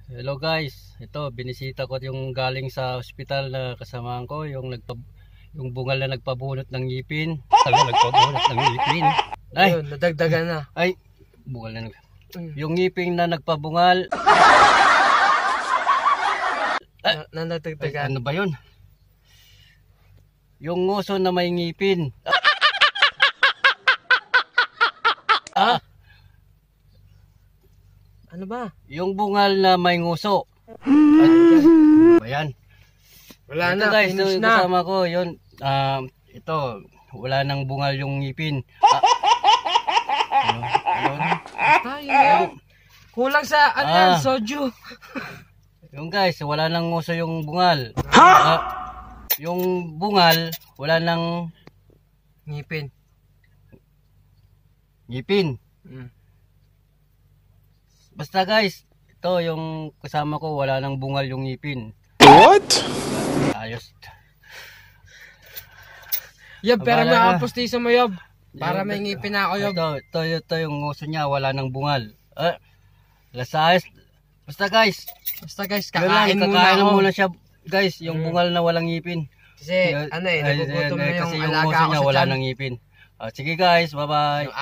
Hello guys, ito binisita ko yung galing sa ospital na kasamahan ko, yung bungal na nagpabunot ng ngipin. Nagpabunot ng ngipin. Ay, ayun, nadagdagan na. Ay, bungal na yung ngipin na nagpabungal. Nadagdagan. Ano ba 'yun? Yung nguso na may ngipin. Ano ba? Yung bungal na may nguso. Ayan. Wala Ito na, guys, finish ito na. kasama ko, yun. Ito, wala nang bungal yung ngipin. Tayo. Kulang sa yan, soju. Yung guys, wala nang nguso yung bungal. Yung bungal, wala nang Ngipin. ngipin. Basta guys, ito yung kasama ko, wala nang bungal yung ngipin. What? Ayos. Yob, pero Abala may na. apostiso mo, Yob. Para Yung- may ngipin na ako, Yob. Ito yung nguso niya, wala nang bungal. Lasayas. Basta guys, Basta guys, yun lang, kakain muna kakain ako. muna siya. Guys, yung bungal na walang ngipin. Kasi, ano eh, nagugutom na yung kasi yung alaga nguso ko niya sa wala tiyan. nang ngipin. Sige guys, bye-bye. Yung